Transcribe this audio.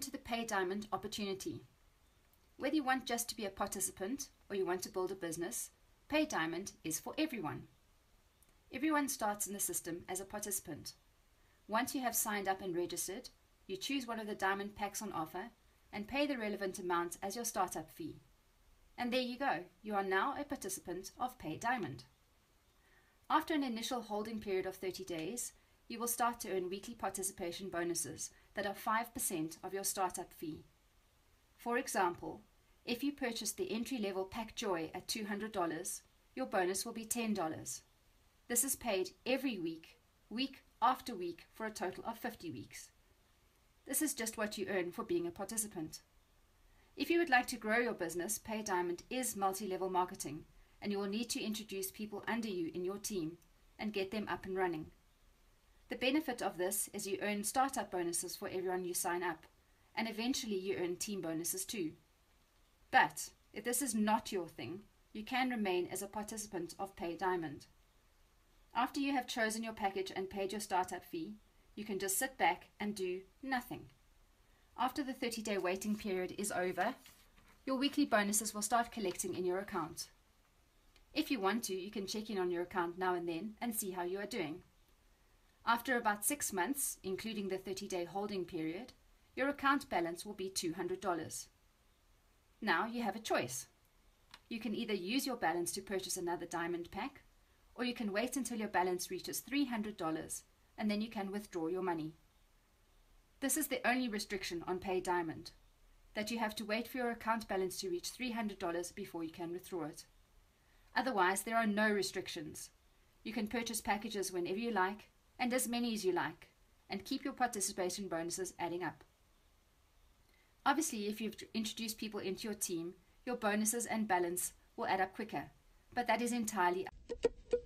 Welcome to the Paydiamond opportunity. Whether you want just to be a participant or you want to build a business, Paydiamond is for everyone. Everyone starts in the system as a participant. Once you have signed up and registered, you choose one of the diamond packs on offer and pay the relevant amount as your startup fee. And there you go, you are now a participant of Paydiamond. After an initial holding period of 30 days, you will start to earn weekly participation bonuses that are 5% of your startup fee. For example, if you purchase the entry-level Pack Joy at $200, your bonus will be $10. This is paid every week, week after week, for a total of 50 weeks. This is just what you earn for being a participant. If you would like to grow your business, Paydiamond is multi-level marketing, and you will need to introduce people under you in your team and get them up and running. The benefit of this is you earn startup bonuses for everyone you sign up, and eventually you earn team bonuses too. But if this is not your thing, you can remain as a participant of Paydiamond. After you have chosen your package and paid your startup fee, you can just sit back and do nothing. After the 30-day waiting period is over, your weekly bonuses will start collecting in your account. If you want to, you can check in on your account now and then and see how you are doing. After about 6 months, including the 30-day holding period, your account balance will be $200. Now you have a choice. You can either use your balance to purchase another diamond pack, or you can wait until your balance reaches $300 and then you can withdraw your money. This is the only restriction on Paydiamond, that you have to wait for your account balance to reach $300 before you can withdraw it. Otherwise, there are no restrictions. You can purchase packages whenever you like, and as many as you like, and keep your participation bonuses adding up. Obviously, if you've introduced people into your team, your bonuses and balance will add up quicker, but that is entirely up.